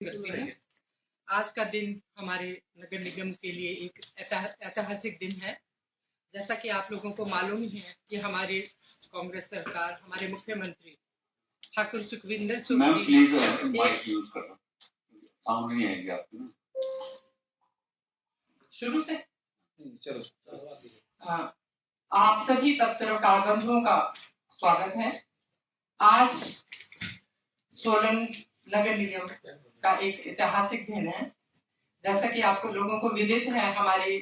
करती हूँ। आज का दिन हमारे नगर निगम के लिए एक ऐतिहासिक दिन है। जैसा कि आप लोगों को मालूम ही है कि हमारे कांग्रेस सरकार, हमारे मुख्यमंत्री ठाकुर सुखविंदर सुख जी शुरू से आप सभी पत्रकार बंधुओं का स्वागत है। आज सोलन नगर निगम का एक ऐतिहासिक दिन है। जैसा कि आपको लोगों को विदित है, हमारे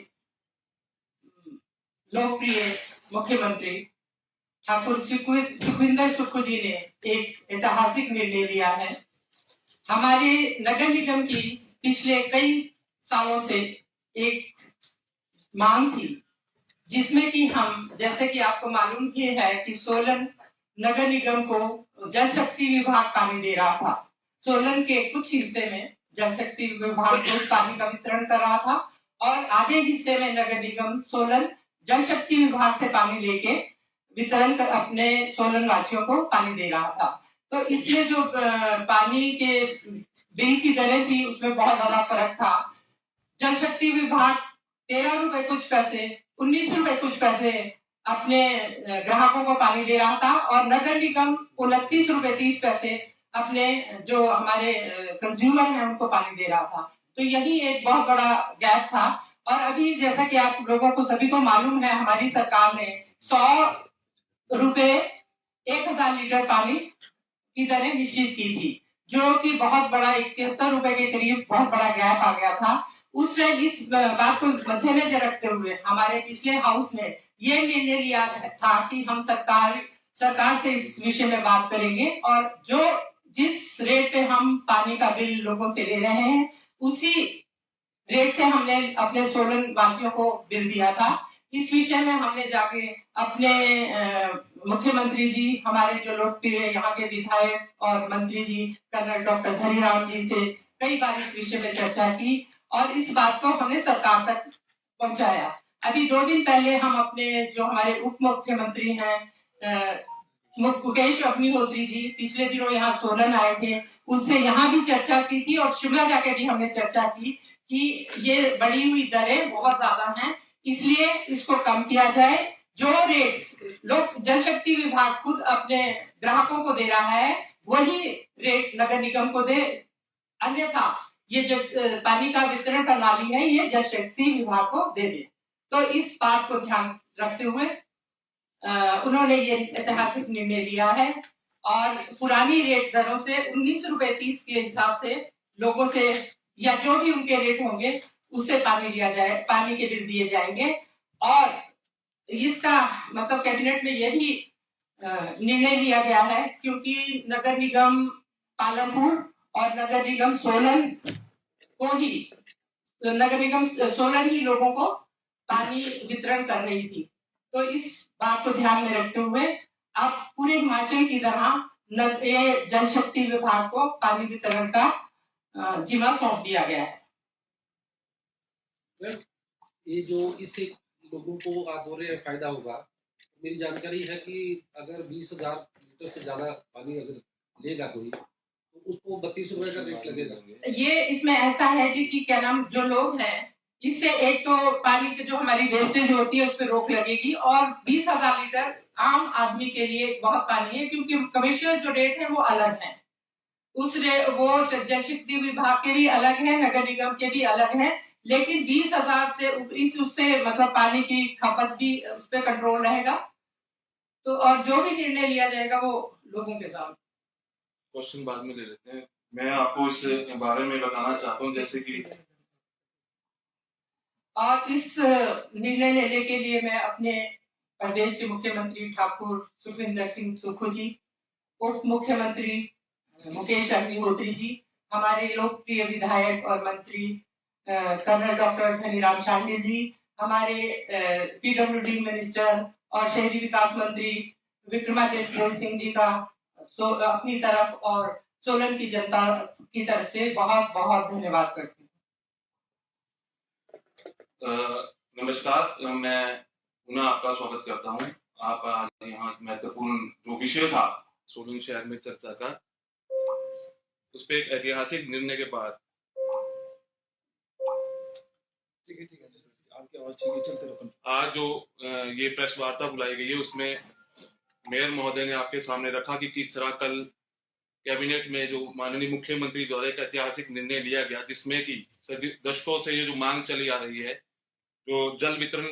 लोकप्रिय मुख्यमंत्री ठाकुर सुखविंदर सुख जी ने एक ऐतिहासिक निर्णय लिया है। हमारे नगर निगम की पिछले कई सालों से एक मांग थी, जिसमें कि हम, जैसे कि आपको मालूम ही है कि सोलन नगर निगम को जल शक्ति विभाग पानी दे रहा था। सोलन के कुछ हिस्से में जल शक्ति विभाग को पानी का वितरण कर रहा था और आधे हिस्से में नगर निगम सोलन जल शक्ति विभाग से पानी लेके वितरण कर अपने सोलन वासियों को पानी दे रहा था। तो इसमें जो पानी के बिल की दरें थी, उसमें बहुत बड़ा फर्क था। जल शक्ति विभाग 13 रुपए कुछ पैसे, 19 रुपए कुछ पैसे अपने ग्राहकों को पानी दे रहा था और नगर निगम 29 रुपए 30 पैसे अपने जो हमारे कंज्यूमर हैं उनको पानी दे रहा था। तो यही एक बहुत बड़ा गैप था। और अभी जैसा कि आप लोगों को सभी को मालूम है, हमारी सरकार ने 100 रुपए 1000 लीटर पानी की दरें निश्चित की थी, जो कि बहुत बड़ा 71 रुपए के करीब बहुत बड़ा गैप आ गया था। उस इस बात को मद्देनजर रखते हुए हमारे पिछले हाउस ने यह निर्णय लिया था कि हम सरकार से इस विषय में बात करेंगे और जो जिस रेट पे हम पानी का बिल लोगों से ले रहे हैं, उसी रेट से हमने अपने सोलन वासियों को बिल दिया था। इस विषय में हमने जाके अपने मुख्यमंत्री जी, हमारे जो लोकप्रिय यहाँ के विधायक और मंत्री जी कर्नल डॉक्टर धनीराम जी से कई बार इस विषय में चर्चा की और इस बात को हमने सरकार तक पहुंचाया। अभी 2 दिन पहले हम अपने जो हमारे उप मुख्यमंत्री हैं मुकेश अग्निहोत्री जी पिछले दिनों यहाँ सोलन आए थे, उनसे यहाँ भी चर्चा की थी और शिमला जाके भी हमने चर्चा की कि ये बढ़ी हुई दरें बहुत ज्यादा हैं, इसलिए इसको कम किया जाए। जो रेट लोग जल शक्ति विभाग खुद अपने ग्राहकों को दे रहा है, वही रेट नगर निगम को दे, अन्यथा ये जो पानी का वितरण प्रणाली है ये जल शक्ति विभाग को दे दे। तो इस बात को ध्यान रखते हुए उन्होंने ये ऐतिहासिक निर्णय लिया है और पुरानी रेट दरों से 19 रुपए 30 के हिसाब से लोगों से या जो भी उनके रेट होंगे उससे पानी लिया जाए, पानी के बिल दिए जाएंगे। और इसका मतलब कैबिनेट में यह भी निर्णय लिया गया है, क्योंकि नगर निगम पालनपुर और नगर निगम सोलन को ही नगर निगम सोलन ही लोगों को पानी वितरण कर रही थी। तो इस बात को ध्यान में रखते हुए अब पूरे हिमाचल की तरह ये जल शक्ति विभाग को पानी वितरण का जिम्मा सौंप दिया गया है। ये जो इससे लोगों को आप बोल रहे हैं फायदा होगा, मेरी जानकारी है कि अगर 20,000 लीटर से ज्यादा पानी अगर लेगा कोई तो उसको 32 रुपए का रेट लगेगा। ये इसमें ऐसा है जी कि क्या नाम, जो लोग हैं इससे एक तो पानी की जो हमारी वेस्टेज होती है उस पर रोक लगेगी और 20,000 लीटर आम आदमी के लिए बहुत पानी है, क्योंकि कमर्शियल जो रेट है वो अलग है। वो जल शक्ति विभाग के भी अलग है, नगर निगम के भी अलग है, लेकिन 20,000 से उससे मतलब पानी की खपत भी उस पर कंट्रोल रहेगा। तो और जो भी निर्णय लिया जाएगा वो लोगों के साथ। क्वेश्चन बाद में ले लेते हैं। मैं आपको इस बारे में बताना चाहता हूँ, जैसे कि और इस निर्णय लेने के लिए मैं अपने प्रदेश के मुख्यमंत्री ठाकुर सुखविंदर सिंह सुक्खू जी, उप मुख्यमंत्री मुकेश अग्निहोत्री जी, हमारे लोकप्रिय विधायक और मंत्री कर्नल डॉक्टर धनीराम शांडिल जी, हमारे पीडब्ल्यूडी मिनिस्टर और शहरी विकास मंत्री विक्रमादित्य सिंह जी का अपनी तरफ और सोलन की जनता की तरफ से बहुत बहुत धन्यवाद करती हूँ। नमस्कार, मैं पुनः आपका स्वागत करता हूँ। आप आज यहाँ महत्वपूर्ण जो विषय था सोलन शहर में चर्चा का, उस पर एक ऐतिहासिक निर्णय के बाद। ठीक है आपकी आवाज ठीक है, चलते रहो। आज जो ये प्रेस वार्ता बुलाई गई है उसमें मेयर महोदय ने आपके सामने रखा कि किस तरह कल कैबिनेट में जो माननीय मुख्यमंत्री द्वारा एक ऐतिहासिक निर्णय लिया गया, जिसमें कि दशकों से ये जो मांग चली आ रही है, जो जल वितरण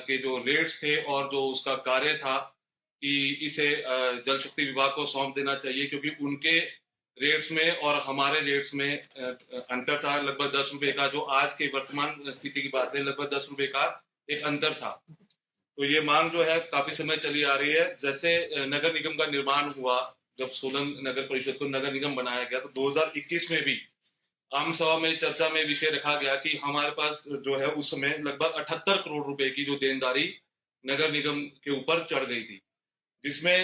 के जो रेट्स थे और जो उसका कार्य था कि इसे जल शक्ति विभाग को सौंप देना चाहिए, क्योंकि उनके रेट्स में और हमारे रेट्स में अंतर था लगभग 10 रुपए का। जो आज के वर्तमान स्थिति की बात है, लगभग 10 रुपए का एक अंतर था। तो ये मांग जो है काफी समय चली आ रही है। जैसे नगर निगम का निर्माण हुआ, जब सोलन नगर परिषद को नगर निगम बनाया गया, तो 2021 में भी आम सभा में चर्चा में विषय रखा गया कि हमारे पास जो है उस समय लगभग 78 करोड़ रुपए की जो देनदारी नगर निगम के ऊपर चढ़ गई थी, जिसमें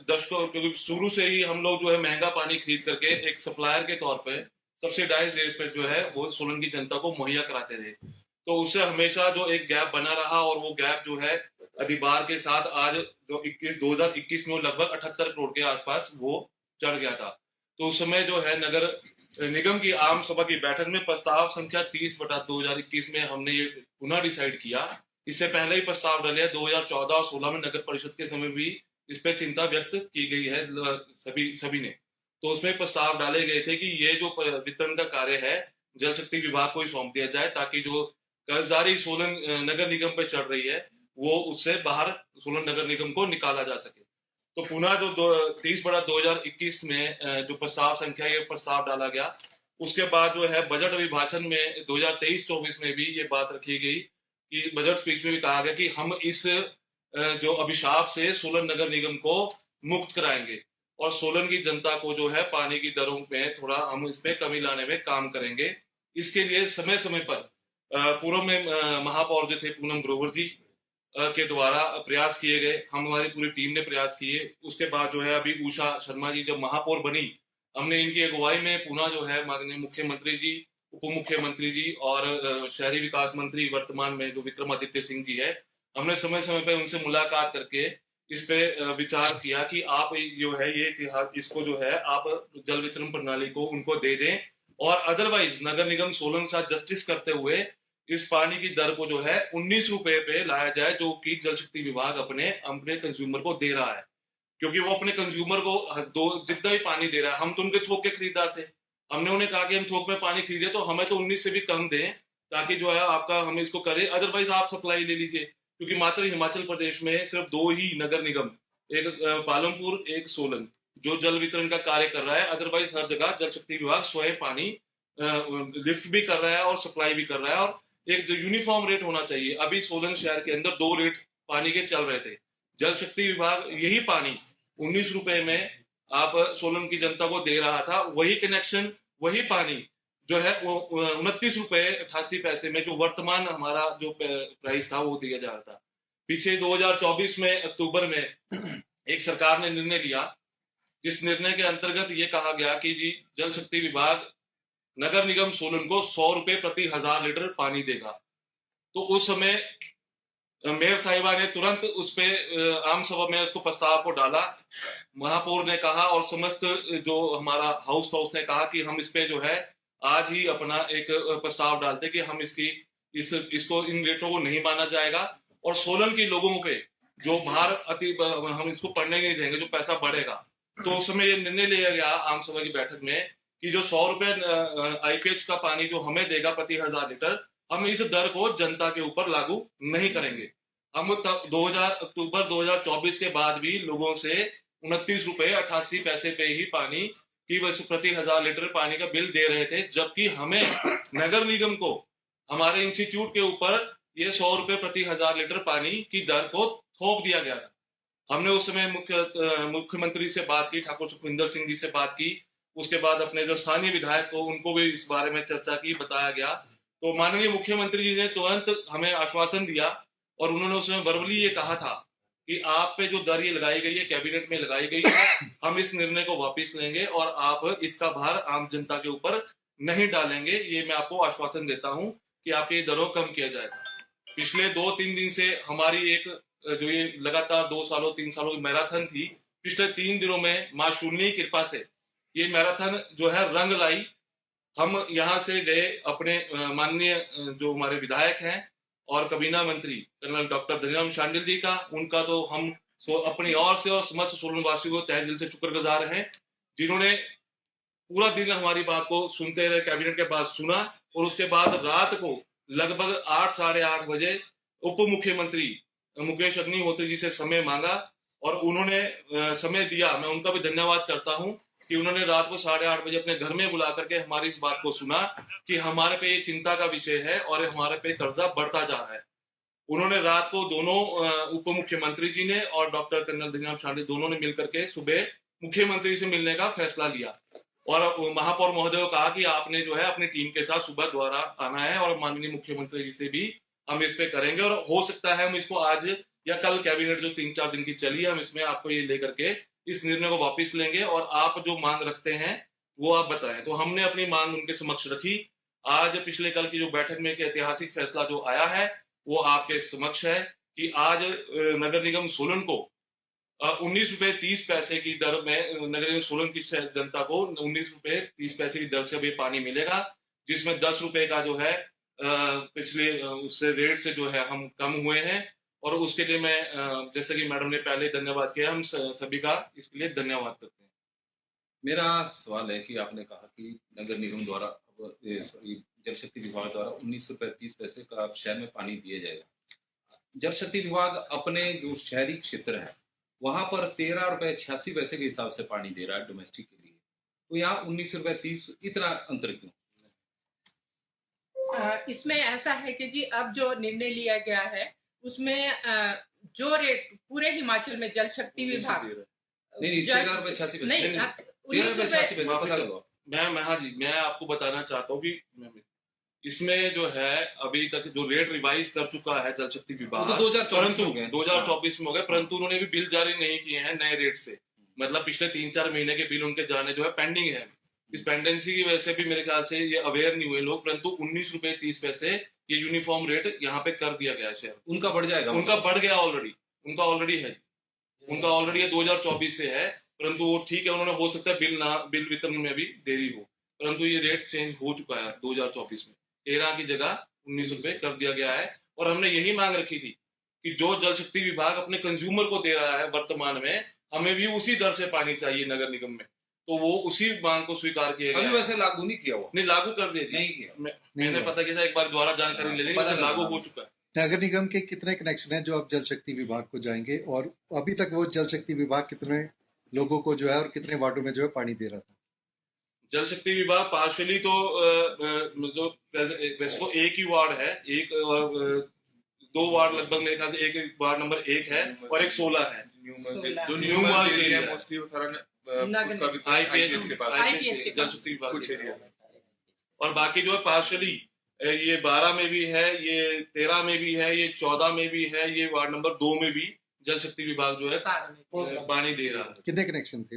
दशकों, क्योंकि शुरू से ही हम लोग जो है महंगा पानी खरीद करके एक सप्लायर के तौर पर सब्सिडाइज रेट पे जो है वो सोलन की जनता को मुहैया कराते रहे। तो उससे हमेशा जो एक गैप बना रहा, और वो गैप जो है अधिभार के साथ आज जो 2021 में लगभग 78 करोड़ के आसपास वो चढ़ गया था। तो उस समय जो है नगर निगम की आम सभा की बैठक में प्रस्ताव संख्या 30/2021 में हमने ये पुनः डिसाइड किया। इससे पहले ही प्रस्ताव डले 2014 और 16 में नगर परिषद के समय भी इस पर चिंता व्यक्त की गई है सभी ने। तो उसमें प्रस्ताव डाले गए थे कि ये जो वितरण का कार्य है जल शक्ति विभाग को ही सौंप दिया जाए, ताकि जो कर्जदारी सोलन नगर निगम पर चढ़ रही है वो उससे बाहर सोलन नगर निगम को निकाला जा सके। तो पुनः जो 30/2021 में जो प्रस्ताव संख्या ये प्रस्ताव डाला गया, उसके बाद जो है बजट अभिभाषण में 2023-24 में भी ये बात रखी गई कि बजट स्पीच में भी कहा गया कि हम इस जो अभिशाप से सोलन नगर निगम को मुक्त कराएंगे और सोलन की जनता को जो है पानी की दरों में थोड़ा हम इस पे कमी लाने में काम करेंगे। इसके लिए समय समय पर पूर्व में महापौर जो थे पूनम ग्रोवर जी के द्वारा प्रयास किए गए, हमारी पूरी टीम ने प्रयास किए। उसके बाद जो है अभी उषा शर्मा जी जब महापौर बनी, हमने इनकी अगुवाई में पुनः जो है माननीय मुख्यमंत्री जी, उप मुख्यमंत्री जी और शहरी विकास मंत्री वर्तमान में जो विक्रमादित्य सिंह जी है, हमने समय समय पर उनसे मुलाकात करके इस पे विचार किया कि आप जो है ये इतिहास इसको जो है आप जल वितरण प्रणाली को उनको दे दें, और अदरवाइज नगर निगम सोलन के साथ जस्टिस करते हुए इस पानी की दर को जो है 19 रुपए पे लाया जाए, जो कि जल शक्ति विभाग अपने कंज्यूमर को दे रहा है। क्योंकि वो अपने कंज्यूमर को जितना भी पानी दे रहा है, हम तो उनके थोक के खरीदार थे, हमने उन्हें कहा कि हम थोक में पानी खरीदे तो हमें तो 19 से भी कम दें, ताकि जो है आपका हम इसको करें, अदरवाइज आप सप्लाई ले लीजिए। क्योंकि मात्र हिमाचल प्रदेश में सिर्फ 2 ही नगर निगम, एक पालमपुर एक सोलन, जो जल वितरण का कार्य कर रहा है। अदरवाइज हर जगह जल शक्ति विभाग स्वयं पानी लिफ्ट भी कर रहा है और सप्लाई भी कर रहा है, और एक जो यूनिफॉर्म रेट होना चाहिए। अभी सोलन शहर के अंदर 2 रेट पानी के चल रहे थे। जल शक्ति विभाग यही पानी 19 रुपए में आप सोलन की जनता को दे रहा था, वही कनेक्शन वही पानी जो है वो 29 रुपए 88 पैसे में जो वर्तमान हमारा जो प्राइस था वो दिया जा रहा था। पीछे 2024 में अक्टूबर में एक सरकार ने निर्णय लिया, जिस निर्णय के अंतर्गत ये कहा गया कि जी जल शक्ति विभाग नगर निगम सोलन को 100 रुपए प्रति 1000 लीटर पानी देगा। तो उस समय मेयर साहिबा ने तुरंत उस पे आम सभा में उसको प्रस्ताव को डाला। महापौर ने कहा और समस्त जो हमारा हाउस था उसने कहा कि हम इस पे जो है आज ही अपना एक प्रस्ताव डालते कि हम इसको इन रेटों को नहीं माना जाएगा, और सोलन के लोगों पे जो भार हम इसको पड़ने नहीं देंगे, जो पैसा बढ़ेगा। तो उस समय ये निर्णय लिया गया आम सभा की बैठक में कि जो 100 रुपए आईपीएच का पानी जो हमें देगा प्रति 1000 लीटर, हम इस दर को जनता के ऊपर लागू नहीं करेंगे। हम अक्टूबर 2024 के बाद भी लोगों से 29 रुपए 88 पैसे पे ही पानी की प्रति 1000 लीटर पानी का बिल दे रहे थे, जबकि हमें नगर निगम को हमारे इंस्टीट्यूट के ऊपर ये 100 रुपए प्रति 1000 लीटर पानी की दर को थोप दिया गया था। हमने उस समय मुख्यमंत्री से बात की, ठाकुर सुखविंदर सिंह जी से बात की, उसके बाद अपने जो स्थानीय विधायक को उनको भी इस बारे में चर्चा की, बताया गया। तो माननीय मुख्यमंत्री जी ने तुरंत हमें आश्वासन दिया, और उन्होंने उसमें वर्बली ये कहा था कि आप पे जो दर ये लगाई गई है, कैबिनेट में लगाई गई है, हम इस निर्णय को वापस लेंगे और आप इसका भार आम जनता के ऊपर नहीं डालेंगे। ये मैं आपको आश्वासन देता हूं कि आपकी दरों कम किया जाएगा। पिछले 2-3 दिन से हमारी एक जो ये लगातार 2 सालों 3 सालों की मैराथन थी, पिछले 3 दिनों में मां शून्य की कृपा से ये मैराथन जो है रंग लाई। हम यहाँ से गए अपने माननीय जो हमारे विधायक हैं और कबीना मंत्री कर्नल डॉक्टर धनीराम शांडिल जी का, उनका तो हम अपनी ओर से और समस्त सोलन वासियों को तहे दिल से शुक्रगुजार हैं, जिन्होंने पूरा दिन हमारी बात को सुनते रहे, कैबिनेट के बाद सुना और उसके बाद रात को लगभग 8 साढ़े 8 बजे उप मुख्यमंत्री मुकेश अग्निहोत्री जी से समय मांगा और उन्होंने समय दिया। मैं उनका भी धन्यवाद करता हूं कि उन्होंने रात को 8:30 बजे अपने घर में बुला करके हमारी इस बात को सुना कि हमारे पे ये चिंता का विषय है और हमारे पे कर्जा बढ़ता जा रहा है। उन्होंने रात को दोनों उप मुख्यमंत्री जी ने और डॉक्टर कर्नल धनीराम शांडिल दोनों ने मिलकर के सुबह मुख्यमंत्री से मिलने का फैसला लिया और महापौर महोदय को कहा कि आपने जो है अपनी टीम के साथ सुबह द्वारा आना है और माननीय मुख्यमंत्री जी से भी हम इस पे करेंगे और हो सकता है हम इसको आज या कल कैबिनेट जो 3-4 दिन की चली है, हम इसमें आपको ये लेकर के इस निर्णय को वापस लेंगे और आप जो मांग रखते हैं वो आप बताएं। तो हमने अपनी मांग उनके समक्ष रखी। आज पिछले कल की जो बैठक में एक ऐतिहासिक फैसला जो आया है वो आपके समक्ष है कि आज नगर निगम सोलन को 19 रुपए 30 पैसे की दर में नगर निगम सोलन की जनता को 19 रुपए 30 पैसे की दर से अभी पानी मिलेगा, जिसमें 10 रुपए का जो है पिछले उससे रेट से जो है हम कम हुए हैं और उसके लिए मैं जैसे कि मैडम ने पहले धन्यवाद किया, हम सभी का इसके लिए धन्यवाद करते हैं। मेरा सवाल है कि आपने कहा कि नगर निगम द्वारा जल शक्ति विभाग द्वारा 19 रुपए 30 पैसे का शहर में पानी दिया जाएगा। जल शक्ति विभाग अपने जो शहरी क्षेत्र है वहां पर 13 रुपए 86 पैसे के हिसाब से पानी दे रहा है डोमेस्टिक के लिए, तो यहाँ 19 रुपए 30 इतना अंतर क्यों? इसमें ऐसा है कि जी अब जो निर्णय लिया गया है उसमें जो रेट पूरे हिमाचल में जल शक्ति विभाग नहीं 13 रुपए 86 पैसे नहीं 13 रुपए 86 पैसे पता लगा। मैं आपको बताना चाहता हूँ कि इसमें जो है अभी तक जो रेट रिवाइज कर चुका है जल शक्ति विभाग 2024 में हो गए, परंतु उन्होंने भी बिल जारी नहीं किए हैं नए रेट से। मतलब पिछले 3-4 महीने के बिल उनके जाने जो है पेंडिंग है। इस पेंडेंसी की वजह से भी मेरे ख्याल से ये अवेयर नहीं हुए लोग, परंतु 19 रुपए 30 पैसे ये यूनिफॉर्म रेट यहाँ पे कर दिया गया है। उनका बढ़ जाएगा? उनका बढ़ गया ऑलरेडी, उनका ऑलरेडी है 2024 से है, परंतु वो ठीक है, उन्होंने हो सकता है बिल वितरण में भी देरी हो, परंतु ये रेट चेंज हो चुका है 2024 में। 13 की जगह 19 रुपए कर दिया गया है और हमने यही मांग रखी थी कि जो जल शक्ति विभाग अपने कंज्यूमर को दे रहा है वर्तमान में, हमें भी उसी दर से पानी चाहिए नगर निगम में। तो वो उसी मांग को स्वीकार किया गया। अभी वैसे लागू नहीं किया हुआ? नहीं, लागू कर दिया नहीं किया। मैंने पता किया था, एक बार दोबारा जानकारी ले लेंगे, लागू हो चुका है। नगर निगम के कितने कनेक्शन है जो अब जल शक्ति विभाग को जाएंगे और अभी तक वो जल शक्ति विभाग कितने लोगों को जो है और कितने वार्डों में जो है पानी दे रहा था? जल शक्ति विभाग पार्शियली तो वैसे तो एक ही वार्ड है, एक और 2 वार्ड लगभग मेरे ख्याल से एक वार्ड नंबर 1 है और एक 16 है जो न्यू वार्ड एरिया मोस्टली वो सारा आईपीएच के पास जल शक्ति विभाग कुछ एरिया, और बाकी जो है पार्शियली ये 12 में भी है, ये 13 में भी है, ये 14 में भी है, ये वार्ड नंबर 2 में भी जल शक्ति विभाग जो है पानी दे रहा है। कितने कनेक्शन थे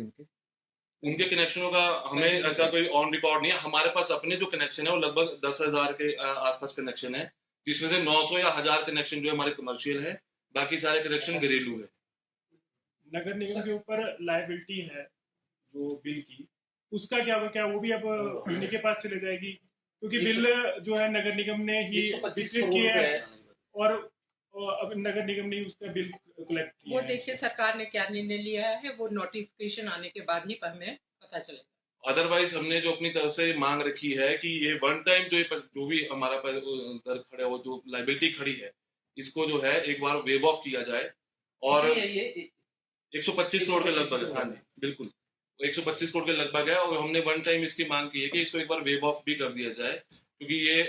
उनके कनेक्शनों का हमें ऐसा कोई ऑन रिकॉर्ड नहीं है। हमारे पास अपने जो कनेक्शन है वो लगभग 10,000 के आसपास कनेक्शन है, जिसमें से 900 या 1000 कनेक्शन जो है हमारे कमर्शियल है, बाकी सारे कनेक्शन घरेलू है। नगर निगम के ऊपर लायबिलिटी है जो बिल की, उसका क्या वो भी अब उन्हीं के पास चले जाएगी? क्योंकि बिल जो है नगर निगम ने ही वितरित किया है और अब नगर निगम ने उसका बिल कलेक्ट किया। वो देखिए सरकार ने क्या निर्णय लिया है, वो नोटिफिकेशन आने के बाद ही हमें पता चलेगा। अदरवाइज हमने जो अपनी तरफ से मांग रखी है कि ये वन टाइम जो भी हमारा दर खड़ा वो जो लाइबिलिटी खड़ी है, इसको जो है एक बार वेव ऑफ किया जाए और 125 करोड़ के लगभग, हाँ जी बिल्कुल 125 करोड़ के लगभग है, और हमने वन टाइम इसकी मांग की है कि इसको एक बार वेव ऑफ भी कर दिया जाए, क्योंकि ये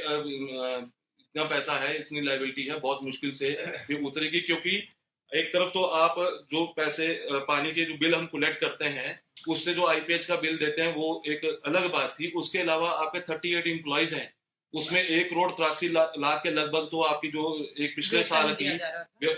इतना पैसा है, इतनी लायबिलिटी है, बहुत मुश्किल से ये उतरेगी। क्योंकि एक तरफ तो आप जो पैसे पानी के जो बिल हम कलेक्ट करते हैं उससे जो आईपीएच का बिल देते हैं वो एक अलग बात थी, उसके अलावा आपके 38 एम्प्लॉइज हैं, उसमें 1,83 लाख के लगभग तो आपकी जो एक पिछले साल की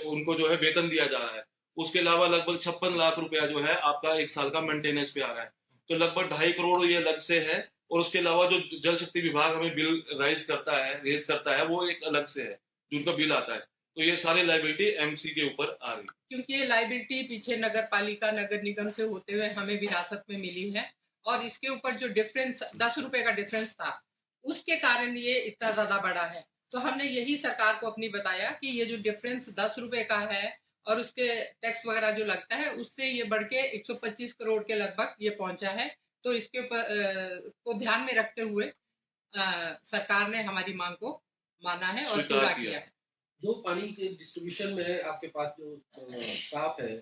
उनको जो है वेतन दिया जा रहा है, उसके अलावा लगभग 56 लाख रुपया जो है आपका एक साल का मेंटेनेंस पे आ रहा है, तो लगभग 2.5 करोड़ ये अलग से है, और उसके अलावा जो जल शक्ति विभाग हमें बिल रेज करता है वो एक अलग से है जिनका बिल आता है, तो ये सारी लायबिलिटी एमसी के ऊपर आ रही है। क्योंकि ये लायबिलिटी पीछे नगर पालिका नगर निगम से होते हुए हमें विरासत में मिली है और इसके ऊपर जो डिफरेंस 10 रुपए का डिफरेंस था, उसके कारण ये इतना ज्यादा बढ़ा है। तो हमने यही सरकार को अपनी बताया कि ये जो डिफरेंस 10 रुपए का है और उसके टैक्स वगैरह जो लगता है, उससे ये बढ़ के 125 करोड़ के लगभग ये पहुंचा है। तो इसके ऊपर को ध्यान में रखते हुए सरकार ने हमारी मांग को माना है और स्वीकार पूरा किया। किया है। जो पानी के डिस्ट्रीब्यूशन में आपके पास जो स्टाफ है,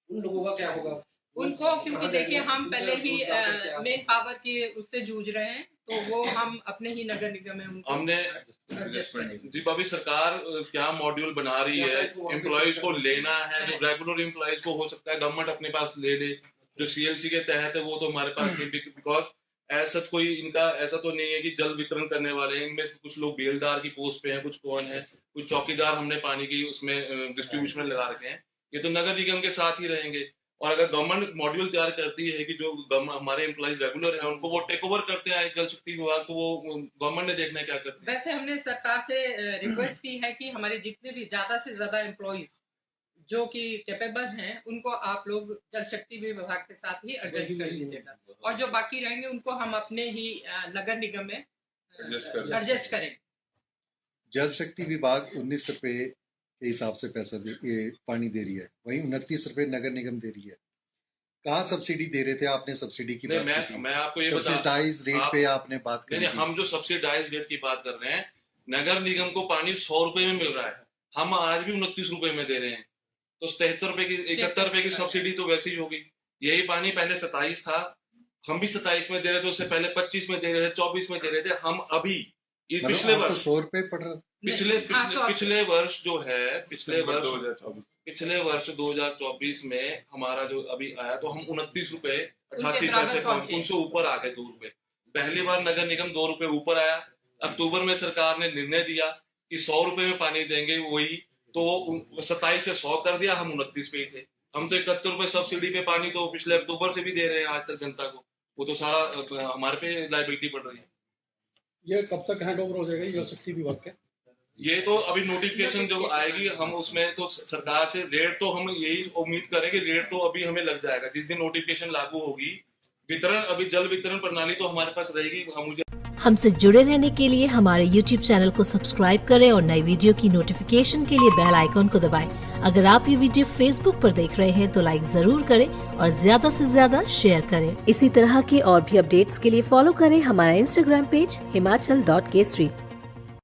उन लोगों का क्या होगा? उनको क्योंकि कहाँ देखिए जाएंगे? हम पहले ही रोजगार का क्या मेन पावर के उससे जूझ रहे हैं, तो वो हम अपने ही नगर निगम में उनको हमने adjust करेंगे। दीप अभी सरकार क्या मॉड्यूल बना रही है, एम्प्लॉयज को लेना है, जो रेगुलर एम्प्लॉयज को हो सकता है गवर्नमेंट अपने पास ले ले, जो सीएलसी के तहत है वो तो हमारे पास नहीं, बिकॉज ऐसा कोई इनका ऐसा तो नहीं है कि जल वितरण करने वाले हैं। इनमें से कुछ लोग बेलदार की पोस्ट पे हैं, कुछ कौन है, कुछ चौकीदार हमने पानी की उसमें डिस्ट्रीब्यूशन में लगा रखे हैं। ये तो नगर निगम के साथ ही रहेंगे। और अगर गवर्नमेंट मॉड्यूल तैयार करती है कि जो हमारे एम्प्लॉइज रेगुलर हैं उनको वो टेक ओवर करते हैं जल शक्ति विभाग, तो वो गवर्नमेंट ने देखना है क्या करते हैं। वैसे हमने सरकार से रिक्वेस्ट की है कि हमारे जितने भी ज्यादा से ज्यादा एम्प्लॉइज जो कि कैपेबल हैं, उनको आप लोग जल शक्ति विभाग के साथ ही एडजस्ट कर लीजिएगा, और जो बाकी रहेंगे उनको हम अपने ही नगर निगम में एडजस्ट करेंगे। जल शक्ति विभाग 19 रुपए के हिसाब से पानी दे रही है, वहीं 29 रुपए नगर निगम दे रही है। कहाँ सब्सिडी दे रहे थे? आपने सब्सिडी की नहीं, बात की थी। मैं आपको ये बता, सब्सिडाइज रेट पे आपने बात नहीं करी नहीं, थी। हम जो सब्सिडाइज रेट की बात कर रहे हैं, नगर निगम को पानी 100 रुपए में मिल रहा है, हम आज भी 29 रुपए में दे रहे हैं, तो 73 रुपए की 71 रुपए की सब्सिडी तो वैसी ही होगी। यही पानी पहले 27 था, हम भी 27 में दे रहे थे, उससे पहले 25 में दे रहे थे, 24 में दे रहे थे। हम अभी इस पिछले आपको वर्ष 100 रुपए पड़ रहा था। पिछले वर्ष जो है, पिछले वर्ष 2024 में हमारा जो अभी आया, तो हम 29 रुपए 88 पैसे पहुंचे। उनसे ऊपर आ गए 2 रुपए। पहली बार नगर निगम 2 रुपए ऊपर आया। अक्टूबर में सरकार ने निर्णय दिया कि 100 रुपए में पानी देंगे, वही तो 27 से 100 कर दिया, हम 29 पे ही थे। हम तो 71 रुपए सब्सिडी पे पानी तो पिछले अक्टूबर से भी दे रहे हैं आज तक जनता को, वो तो सारा हमारे पे लायबिलिटी पड़ रही है। ये कब तक हैंड ओवर हो जाएगा जल शक्ति विभाग के? ये तो अभी नोटिफिकेशन जब आएगी, हम उसमें तो सरकार से रेट तो हम यही उम्मीद करेंगे, रेट तो अभी हमें लग जाएगा जिस दिन नोटिफिकेशन लागू होगी। वितरण, अभी जल वितरण प्रणाली तो हमारे पास रहेगी। हमसे जुड़े रहने के लिए हमारे YouTube चैनल को सब्सक्राइब करें और नई वीडियो की नोटिफिकेशन के लिए बेल आइकॉन को दबाएं। अगर आप ये वीडियो Facebook पर देख रहे हैं तो लाइक जरूर करें और ज्यादा से ज्यादा शेयर करें। इसी तरह के और भी अपडेट्स के लिए फॉलो करें हमारा Instagram पेज himachal.k3।